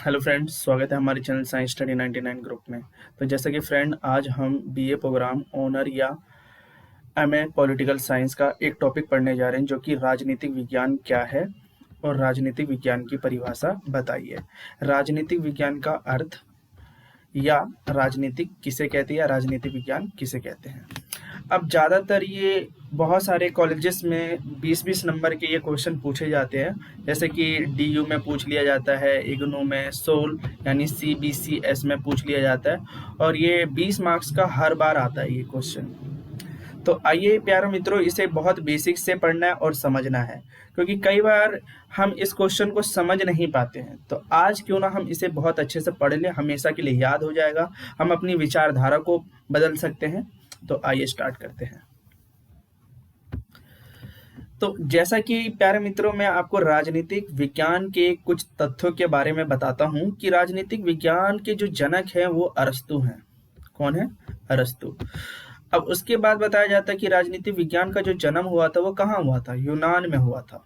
Hello friends, स्वागत है हमारे चैनल साइंस स्टडी 99 ग्रुप में। तो जैसा कि फ्रेंड, आज हम बीए प्रोग्राम ऑनर या एमए पॉलिटिकल साइंस का एक टॉपिक पढ़ने जा रहे हैं, जो कि राजनीतिक विज्ञान क्या है और राजनीतिक विज्ञान की परिभाषा बताइए। राजनीतिक विज्ञान का अर्थ या राजनीतिक किसे कहते हैं या राजनीतिक विज्ञान किसे कहते हैं। अब ज़्यादातर ये बहुत सारे कॉलेजेस में 20-20 नंबर के ये क्वेश्चन पूछे जाते हैं, जैसे कि डीयू में पूछ लिया जाता है, इग्नू में, सोल यानी सीबीसीएस में पूछ लिया जाता है, और ये 20 मार्क्स का हर बार आता है ये क्वेश्चन। तो आइए प्यारे मित्रों, इसे बहुत बेसिक से पढ़ना है और समझना है, क्योंकि कई बार हम इस क्वेश्चन को समझ नहीं पाते हैं। तो आज क्यों ना हम इसे बहुत अच्छे से पढ़ लें, हमेशा के लिए याद हो जाएगा, हम अपनी विचारधारा को बदल सकते हैं। तो आइए स्टार्ट करते हैं। तो जैसा कि प्यारे मित्रों, मैं आपको राजनीतिक विज्ञान के कुछ तथ्यों के बारे में बताता हूं कि राजनीतिक विज्ञान के जो जनक हैं वो अरस्तु हैं। कौन है? अरस्तु। अब उसके बाद बताया जाता है कि राजनीतिक विज्ञान का जो जन्म हुआ था वो कहाँ हुआ था? यूनान में हुआ था।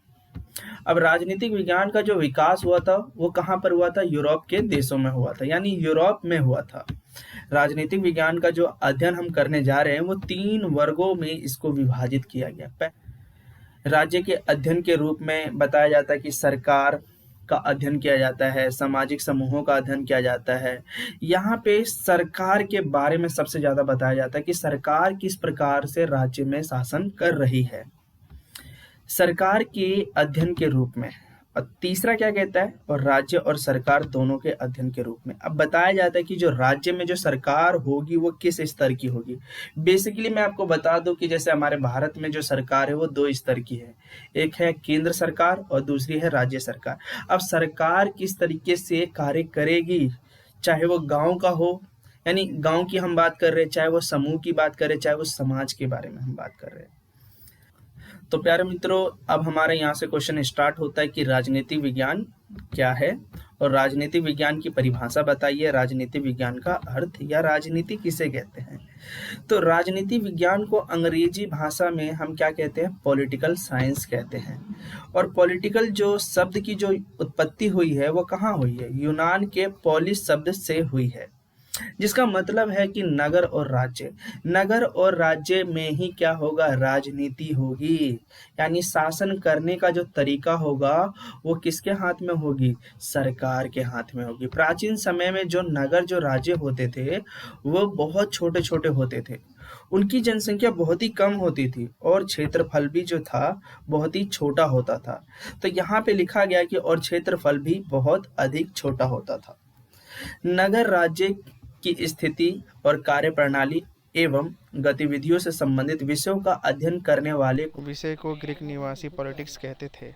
अब राजनीतिक विज्ञान का जो विकास हुआ था वो कहाँ पर हुआ था? यूरोप के देशों में हुआ था, यानी यूरोप में हुआ था। राजनीतिक विज्ञान का जो अध्ययन हम करने जा रहे हैं वो 3 वर्गों में इसको विभाजित किया गया। राज्य के अध्ययन के रूप में बताया जाता है कि सरकार का अध्ययन किया जाता है, सामाजिक समूहों का अध्ययन किया जाता है। यहाँ पे सरकार के बारे में सबसे ज्यादा बताया जाता है कि सरकार किस प्रकार से राज्य में शासन कर रही है, सरकार के अध्ययन के रूप में। और तीसरा क्या कहता है? और राज्य और सरकार दोनों के अध्ययन के रूप में। अब बताया जाता है कि जो राज्य में जो सरकार होगी वो किस स्तर की होगी। बेसिकली मैं आपको बता दूं कि जैसे हमारे भारत में जो सरकार है वो 2 स्तर की है, एक है केंद्र सरकार और दूसरी है राज्य सरकार। अब सरकार किस तरीके से कार्य करेगी, चाहे वो गांव का हो, यानी गांव की हम बात कर रहे हैं, चाहे वो समूह की बात कर रहे हैं, चाहे वो समाज के बारे में हम बात कर रहे हैं। तो प्यारे मित्रों, अब हमारे यहाँ से क्वेश्चन स्टार्ट होता है कि राजनीतिक विज्ञान क्या है और राजनीतिक विज्ञान की परिभाषा बताइए। राजनीतिक विज्ञान का अर्थ या राजनीति किसे कहते हैं? तो राजनीति विज्ञान को अंग्रेजी भाषा में हम क्या कहते हैं? पॉलिटिकल साइंस कहते हैं। और पॉलिटिकल जो शब्द की जो उत्पत्ति हुई है वो कहाँ हुई है? यूनान के पॉलिस शब्द से हुई है, जिसका मतलब है कि नगर और राज्य। नगर और राज्य में ही क्या होगा? राजनीति होगी, यानी शासन करने का जो तरीका होगा वो किसके हाथ में होगी? सरकार के हाथ में होगी। प्राचीन समय में जो नगर जो राज्य होते थे वो बहुत छोटे छोटे होते थे, उनकी जनसंख्या बहुत ही कम होती थी और क्षेत्रफल भी जो था बहुत ही छोटा होता था। तो यहाँ पे लिखा गया कि और क्षेत्रफल भी बहुत अधिक छोटा होता था। नगर राज्य की स्थिति और कार्यप्रणाली एवं गतिविधियों से संबंधित विषयों का अध्ययन करने वाले विषय को ग्रीक निवासी पॉलिटिक्स कहते थे।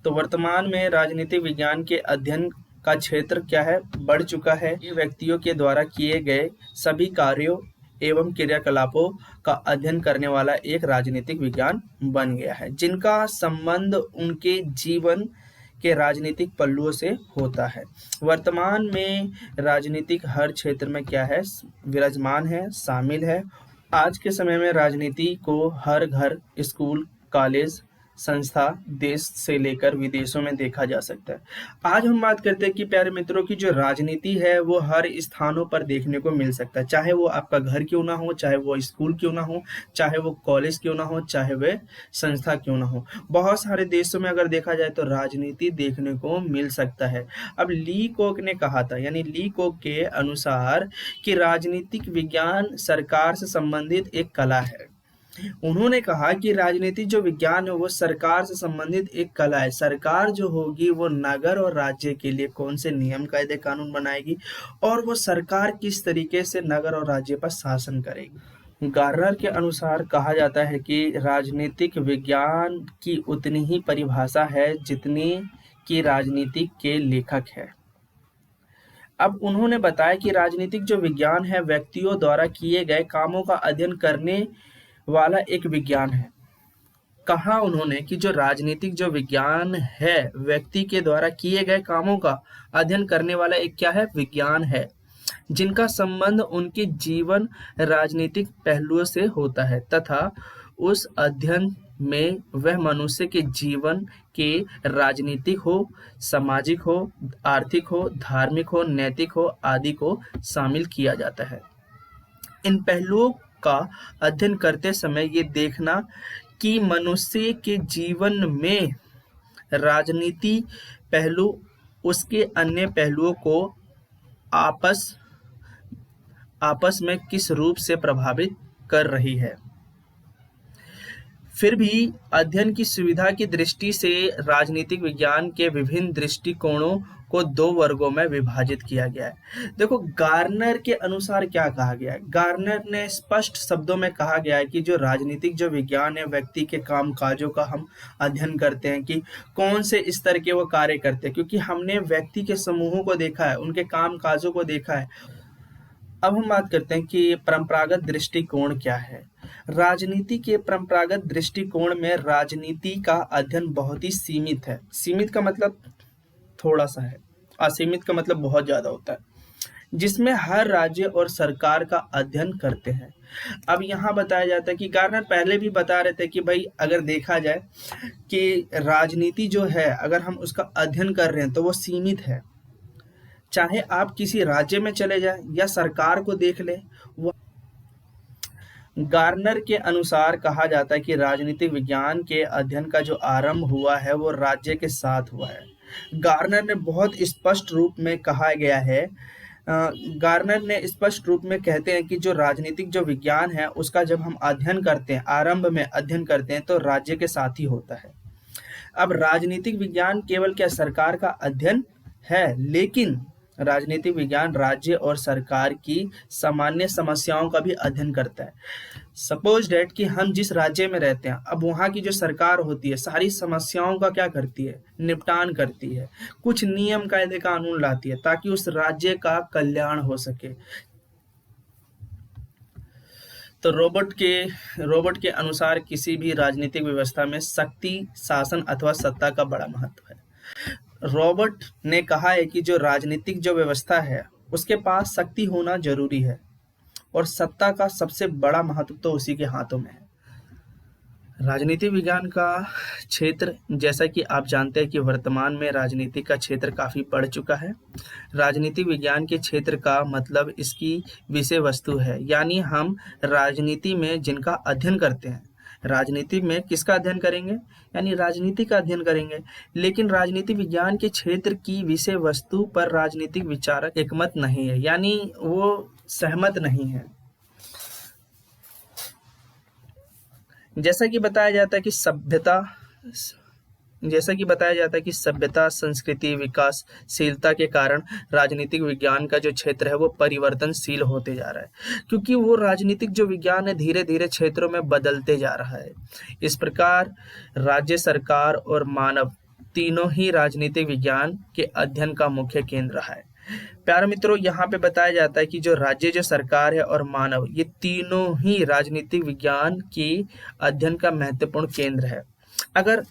तो वर्तमान में राजनीतिक विज्ञान के अध्ययन का क्षेत्र क्या है? बढ़ चुका है। ये व्यक्तियों के द्वारा किए गए सभी कार्यों एवं क्रियाकलापों का अध्ययन करने वाला एक राजनीतिक विज्ञान बन गया है, जिनका संबंध उनके जीवन के राजनीतिक पहलुओं से होता है। वर्तमान में राजनीतिक हर क्षेत्र में क्या है? विराजमान है, शामिल है। आज के समय में राजनीति को हर घर, स्कूल, कॉलेज, संस्था, देश से लेकर विदेशों में देखा जा सकता है। आज हम बात करते हैं कि प्यारे मित्रों की जो राजनीति है वो हर स्थानों पर देखने को मिल सकता है, चाहे वो आपका घर क्यों ना हो, चाहे वो स्कूल क्यों ना हो, चाहे वो कॉलेज क्यों ना हो, चाहे वह संस्था क्यों ना हो। बहुत सारे देशों में अगर देखा जाए तो राजनीति देखने को मिल सकता है। अब ली कोक ने कहा था, यानी ली कोक के अनुसार, कि राजनीतिक विज्ञान सरकार से संबंधित एक कला है। उन्होंने कहा कि राजनीति जो विज्ञान है वो सरकार से संबंधित एक कला है। सरकार जो होगी वो नगर और राज्य के लिए कौन से नियम कायदे कानून बनाएगी और वो सरकार किस तरीके से नगर और राज्य पर शासन करेगी। गार्नर के अनुसार कहा जाता है कि राजनीतिक विज्ञान की उतनी ही परिभाषा है जितनी कि राजनीतिक के लेखक है। अब उन्होंने बताया कि राजनीतिक जो विज्ञान है व्यक्तियों द्वारा किए गए कामों का अध्ययन करने वाला एक विज्ञान है। कहा उन्होंने कि जो राजनीतिक जो विज्ञान है व्यक्ति के द्वारा किए गए कामों का अध्ययन करने वाला एक क्या है? विज्ञान है, जिनका संबंध उनके जीवन राजनीतिक पहलुओं से होता है तथा उस अध्ययन में वह मनुष्य के जीवन के राजनीतिक हो, सामाजिक हो, आर्थिक हो, धार्मिक हो, नैतिक हो आदि को शामिल किया जाता है। इन पहलुओं का अध्ययन करते समय ये देखना कि मनुष्य के जीवन में राजनीति पहलू उसके अन्य पहलुओं को आपस आपस में किस रूप से प्रभावित कर रही है। फिर भी अध्ययन की सुविधा की दृष्टि से राजनीतिक विज्ञान के विभिन्न दृष्टिकोणों को दो वर्गों में विभाजित किया गया है। देखो, गार्नर के अनुसार क्या कहा गया है। गार्नर ने स्पष्ट शब्दों में कहा गया है कि जो राजनीतिक जो विज्ञान है, व्यक्ति के काम काजों का हम अध्ययन करते हैं कि कौन से स्तर के वो कार्य करते हैं, क्योंकि हमने व्यक्ति के समूहों को देखा है, उनके काम काजों को देखा है। अब हम बात करते हैं कि परंपरागत दृष्टिकोण क्या है। राजनीति के परंपरागत दृष्टिकोण में राजनीति का अध्ययन बहुत ही सीमित है। सीमित का मतलब थोड़ा सा है, असीमित का मतलब बहुत ज्यादा होता है, जिसमें हर राज्य और सरकार का अध्ययन करते हैं। अब यहाँ बताया जाता है कि गार्नर पहले भी बता रहे थे कि भाई अगर देखा जाए कि राजनीति जो है, अगर हम उसका अध्ययन कर रहे हैं तो वो सीमित है। चाहे आप किसी राज्य में चले जाएं या सरकार को देख लें, गार्नर के अनुसार कहा जाता है कि राजनीतिक विज्ञान के अध्ययन का जो आरंभ हुआ है वो राज्य के साथ हुआ है। गार्नर ने बहुत स्पष्ट रूप में कहा गया है, गार्नर ने स्पष्ट रूप में कहते हैं कि जो राजनीतिक जो विज्ञान है उसका जब हम अध्ययन करते हैं, आरंभ में अध्ययन करते हैं तो राज्य के साथ ही होता है। अब राजनीतिक विज्ञान केवल क्या सरकार का अध्ययन है, लेकिन राजनीतिक विज्ञान राज्य और सरकार की सामान्य समस्याओं का भी अध्ययन करता है। सपोज डेट कि हम जिस राज्य में रहते हैं, अब वहाँ की जो सरकार होती है सारी समस्याओं का क्या करती है, निपटान करती है, कुछ नियम कायदे कानून लाती है ताकि उस राज्य का कल्याण हो सके। तो रॉबर्ट के अनुसार किसी भी राजनीतिक व्यवस्था में शक्ति, शासन अथवा सत्ता का बड़ा महत्व है। रॉबर्ट ने कहा है कि जो राजनीतिक जो व्यवस्था है उसके पास शक्ति होना जरूरी है और सत्ता का सबसे बड़ा महत्व तो उसी के हाथों में है। राजनीति विज्ञान का क्षेत्र, जैसा कि आप जानते हैं कि वर्तमान में राजनीति का क्षेत्र काफी बढ़ चुका है। राजनीति विज्ञान के क्षेत्र का मतलब इसकी विषय वस्तु है, यानी हम राजनीति में जिनका अध्ययन करते हैं। राजनीति में किसका अध्ययन करेंगे, यानी राजनीति का अध्ययन करेंगे। लेकिन राजनीति विज्ञान के क्षेत्र की विषय वस्तु पर राजनीतिक विचारक एकमत नहीं है, यानी वो सहमत नहीं है। जैसा कि बताया जाता है कि सभ्यता, संस्कृति, विकासशीलता के कारण राजनीतिक विज्ञान का जो क्षेत्र है वो परिवर्तनशील होते जा रहा है, क्योंकि वो राजनीतिक जो विज्ञान है धीरे धीरे क्षेत्रों में बदलते जा रहा है। इस प्रकार राज्य, सरकार और मानव तीनों ही राजनीतिक विज्ञान के अध्ययन का मुख्य केंद्र रहा है। प्यारे मित्रों, यहाँ पे बताया जाता है कि जो राज्य, जो सरकार है और मानव, ये तीनों ही राजनीतिक विज्ञान की अध्ययन का महत्वपूर्ण केंद्र है। अगर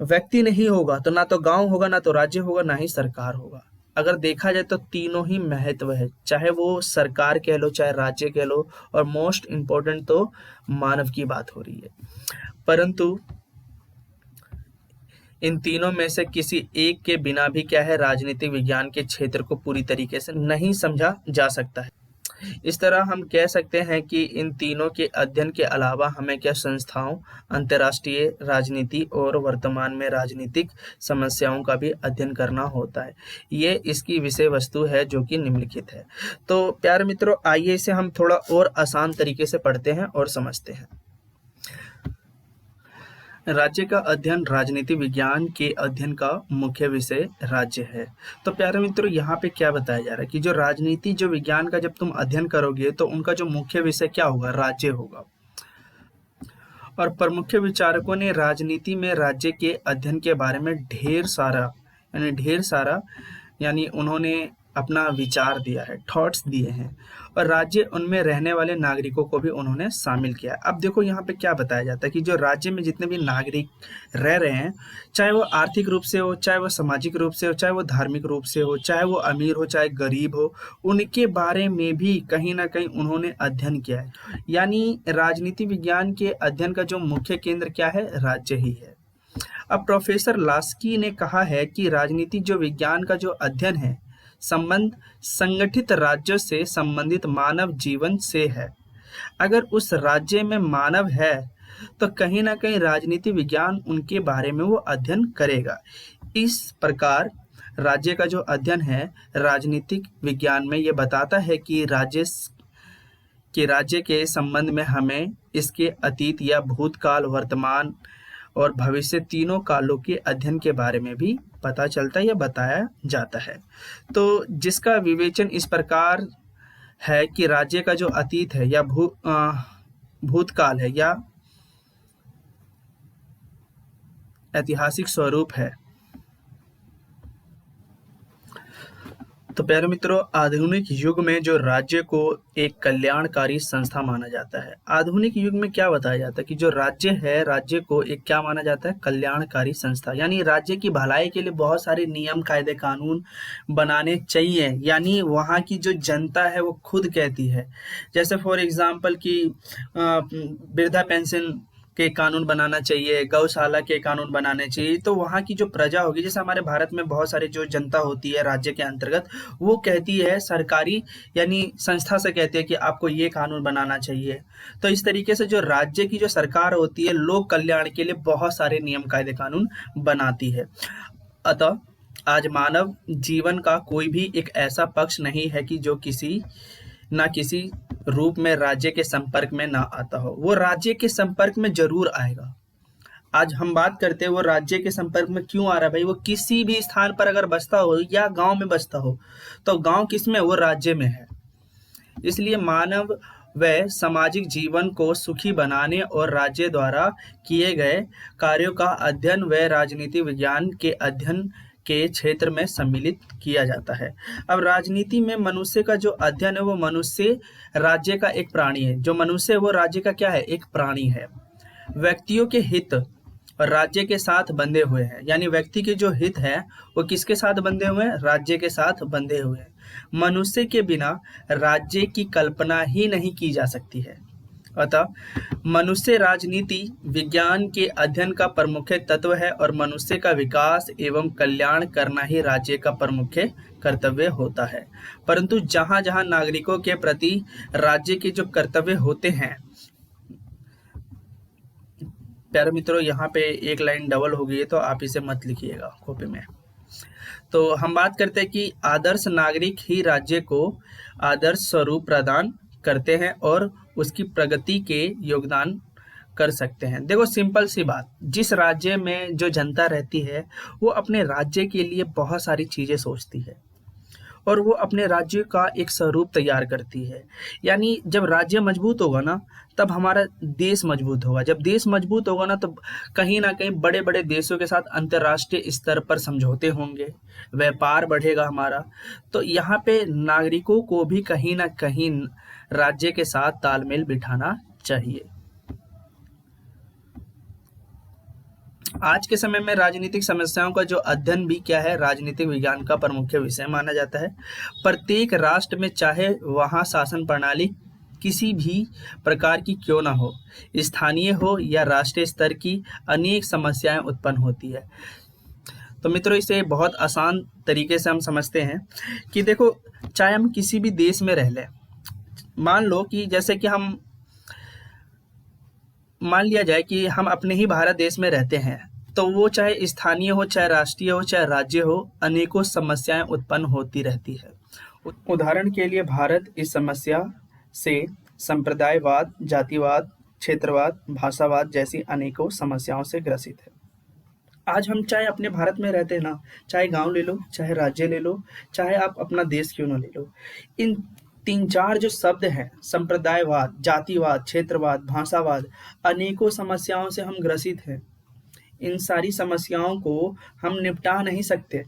व्यक्ति नहीं होगा तो ना तो गांव होगा, ना तो राज्य होगा, ना ही सरकार होगा। अगर देखा जाए तो तीनों ही महत्व है, चाहे वो सरकार कह लो, चाहे राज्य कह लो, और मोस्ट इम्पोर्टेंट तो मानव की बात हो रही है। परंतु इन तीनों में से किसी एक के बिना भी क्या है, राजनीतिक विज्ञान के क्षेत्र को पूरी तरीके से नहीं समझा जा सकता है। इस तरह हम कह सकते हैं कि इन तीनों के अध्ययन के अलावा हमें क्या संस्थाओं, अंतर्राष्ट्रीय राजनीति और वर्तमान में राजनीतिक समस्याओं का भी अध्ययन करना होता है। ये इसकी विषय वस्तु है जो कि निम्नलिखित है। तो प्यारे मित्रों, आइए इसे हम थोड़ा और आसान तरीके से पढ़ते हैं और समझते हैं। राज्य का अध्ययन, राजनीति विज्ञान के अध्ययन का मुख्य विषय राज्य है। तो प्यारे मित्रों, यहाँ पे क्या बताया जा रहा है कि जो राजनीति जो विज्ञान का जब तुम अध्ययन करोगे तो उनका जो मुख्य विषय क्या होगा, राज्य होगा। और प्रमुख विचारकों ने राजनीति में राज्य के अध्ययन के बारे में ढेर सारा यानी उन्होंने अपना विचार दिया है, थॉट्स दिए हैं, और राज्य उनमें रहने वाले नागरिकों को भी उन्होंने शामिल किया है। अब देखो यहाँ पे क्या बताया जाता है कि जो राज्य में जितने भी नागरिक रह रहे हैं, चाहे वो आर्थिक रूप से हो, चाहे वो सामाजिक रूप से हो, चाहे वो धार्मिक रूप से हो, चाहे वो अमीर हो, चाहे गरीब हो, उनके बारे में भी कहीं ना कहीं उन्होंने अध्ययन किया है। यानी राजनीति विज्ञान के अध्ययन का जो मुख्य केंद्र क्या है, राज्य ही है। अब प्रोफेसर लास्की ने कहा है कि राजनीति जो विज्ञान का जो अध्ययन है, संबंध संगठित राज्यों से संबंधित मानव जीवन से है। अगर उस राज्य में मानव है तो कहीं ना कहीं राजनीति विज्ञान उनके बारे में वो अध्ययन करेगा। इस प्रकार राज्य का जो अध्ययन है राजनीतिक विज्ञान में, ये बताता है कि राज्य के संबंध में हमें इसके अतीत या भूतकाल, वर्तमान और भविष्य तीनों कालों के अध्ययन के बारे में भी पता चलता है या बताया जाता है। तो जिसका विवेचन इस प्रकार है कि राज्य का जो अतीत है या भूतकाल है या ऐतिहासिक स्वरूप है। तो प्यारे मित्रों, आधुनिक युग में जो राज्य को एक कल्याणकारी संस्था माना जाता है। आधुनिक युग में क्या बताया जाता है कि जो राज्य है, राज्य को एक क्या माना जाता है, कल्याणकारी संस्था। यानी राज्य की भलाई के लिए बहुत सारे नियम, कायदे, कानून बनाने चाहिए। यानी वहाँ की जो जनता है वो खुद कहती है, जैसे फॉर एग्जाम्पल कि वृद्धा पेंशन के कानून बनाना चाहिए, गौशाला के कानून बनाने चाहिए। तो वहाँ की जो प्रजा होगी, जैसे हमारे भारत में बहुत सारी जो जनता होती है राज्य के अंतर्गत, वो कहती है सरकारी यानी संस्था से कहती है कि आपको ये कानून बनाना चाहिए। तो इस तरीके से जो राज्य की जो सरकार होती है, लोक कल्याण के लिए बहुत सारे नियम, कायदे, कानून बनाती है। अतः आज मानव जीवन का कोई भी एक ऐसा पक्ष नहीं है कि जो किसी रूप में राज्य के संपर्क में ना आता हो। वो राज्य के संपर्क में जरूर आएगा। आज हम बात करते हैं वो राज्य के संपर्क में क्यों आ रहा है भाई। वो किसी भी स्थान पर अगर बसता हो या गांव में बसता हो, तो गांव किस में, वो राज्य में है। इसलिए मानव व सामाजिक जीवन को सुखी बनाने और राज्य द्वारा किए गए कार्यों का अध्ययन व राजनीति विज्ञान के अध्ययन के क्षेत्र में सम्मिलित किया जाता है। अब राजनीति में मनुष्य का जो अध्ययन है, वो मनुष्य राज्य का एक प्राणी है। जो मनुष्य है वो राज्य का क्या है, एक प्राणी है। व्यक्तियों के हित और राज्य के साथ बंधे हुए हैं। यानी व्यक्ति के जो हित है वो किसके साथ बंधे हुए हैं, राज्य के साथ बंधे हुए हैं। मनुष्य के बिना राज्य की कल्पना ही नहीं की जा सकती है। अतः मनुष्य राजनीति विज्ञान के अध्ययन का प्रमुख तत्व है और मनुष्य का विकास एवं कल्याण करना ही राज्य का प्रमुख कर्तव्य होता है। परंतु जहाँ जहाँ नागरिकों के प्रति राज्य के जो कर्तव्य होते हैं, प्यारे मित्रों यहाँ पे एक लाइन डबल हो गई है तो आप इसे मत लिखिएगा कॉपी में। तो हम बात करते हैं कि आदर्श नागरिक ही राज्य को आदर्श स्वरूप प्रदान करते हैं और उसकी प्रगति के योगदान कर सकते हैं। देखो सिंपल सी बात, जिस राज्य में जो जनता रहती है वो अपने राज्य के लिए बहुत सारी चीजें सोचती है और वो अपने राज्य का एक स्वरूप तैयार करती है। यानी जब राज्य मजबूत होगा ना, तब हमारा देश मजबूत होगा। जब देश मजबूत होगा ना, तो कहीं ना कहीं बड़े बड़े देशों के साथ अंतर्राष्ट्रीय स्तर पर समझौते होंगे, व्यापार बढ़ेगा हमारा। तो यहाँ पे नागरिकों को भी कहीं ना कहीं राज्य के साथ तालमेल बिठाना चाहिए। आज के समय में राजनीतिक समस्याओं का जो अध्ययन भी क्या है, राजनीतिक विज्ञान का प्रमुख विषय माना जाता है। प्रत्येक राष्ट्र में चाहे वहाँ शासन प्रणाली किसी भी प्रकार की क्यों ना हो, स्थानीय हो या राष्ट्रीय स्तर की, अनेक समस्याएं उत्पन्न होती है। तो मित्रों इसे बहुत आसान तरीके से हम समझते हैं कि देखो, चाहे हम किसी भी देश में रह लें, मान लो कि जैसे कि मान लिया जाए कि हम अपने ही भारत देश में रहते हैं, तो वो चाहे स्थानीय हो, चाहे राष्ट्रीय हो, चाहे राज्य हो, अनेकों समस्याएं उत्पन्न होती रहती है। उदाहरण के लिए भारत इस समस्या से संप्रदायवाद, जातिवाद, क्षेत्रवाद, भाषावाद जैसी अनेकों समस्याओं से ग्रसित है। आज हम चाहे अपने भारत में रहते हैं ना, चाहे गांव ले लो, चाहे राज्य ले लो, चाहे आप अपना देश क्यों ना ले लो, इन 3-4 जो शब्द हैं, संप्रदायवाद, जातिवाद, क्षेत्रवाद, भाषावाद, अनेकों समस्याओं से हम ग्रसित हैं। इन सारी समस्याओं को हम निपटा नहीं सकते।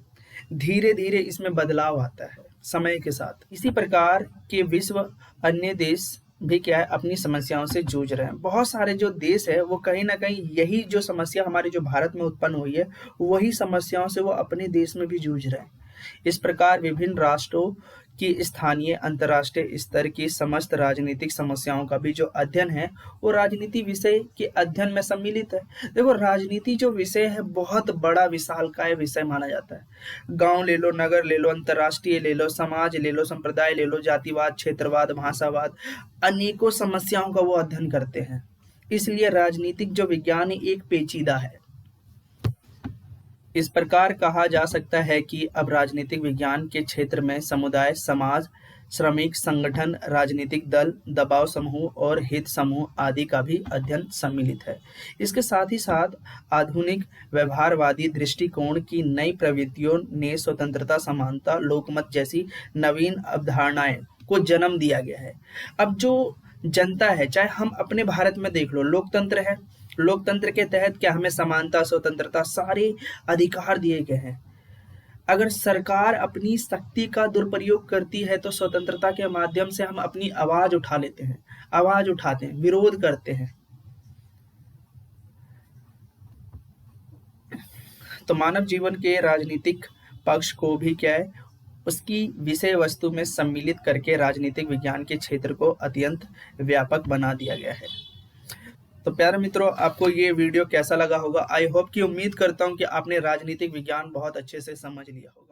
धीरे धीरे इसमें बदलाव आता है। समय के साथ। इसी प्रकार के विश्व अन्य देश भी क्या है अपनी समस्याओं से जूझ रहे हैं। बहुत सारे जो देश है वो कहीं ना कहीं यही जो समस्या हमारे जो भारत में उत्पन्न हुई है वही समस्याओं से वो अपने देश में भी जूझ रहे हैं। इस प्रकार विभिन्न राष्ट्रों की स्थानीय अंतर्राष्ट्रीय स्तर की समस्त राजनीतिक समस्याओं का भी जो अध्ययन है वो राजनीति विषय के अध्ययन में सम्मिलित है। देखो राजनीति जो विषय है बहुत बड़ा विशालकाय विषय माना जाता है। गांव ले लो, नगर ले लो, अंतर्राष्ट्रीय ले लो, समाज ले लो, संप्रदाय ले लो, जातिवाद, क्षेत्रवाद, भाषावाद, अनेकों समस्याओं का वो अध्ययन करते हैं। इसलिए राजनीतिक जो विज्ञान एक पेचीदा है। इस प्रकार कहा जा सकता है कि अब राजनीतिक विज्ञान के क्षेत्र में समुदाय, समाज, श्रमिक संगठन, राजनीतिक दल, दबाव समूह और हित समूह आदि का भी अध्ययन सम्मिलित है। इसके साथ ही साथ आधुनिक व्यवहारवादी दृष्टिकोण की नई प्रवृत्तियों ने स्वतंत्रता, समानता, लोकमत जैसी नवीन अवधारणाएं को जन्म दिया गया है। अब जो जनता है, चाहे हम अपने भारत में देख लो, लोकतंत्र है, लोकतंत्र के तहत क्या हमें समानता, स्वतंत्रता, सारे अधिकार दिए गए हैं। अगर सरकार अपनी शक्ति का दुरुपयोग करती है तो स्वतंत्रता के माध्यम से हम अपनी आवाज उठा लेते हैं, आवाज उठाते हैं, विरोध करते हैं। तो मानव जीवन के राजनीतिक पक्ष को भी क्या है उसकी विषय वस्तु में सम्मिलित करके राजनीतिक विज्ञान के क्षेत्र को अत्यंत व्यापक बना दिया गया है। तो प्यारे मित्रों, आपको ये वीडियो कैसा लगा होगा? आई होप कि उम्मीद करता हूँ कि आपने राजनीतिक विज्ञान बहुत अच्छे से समझ लिया होगा।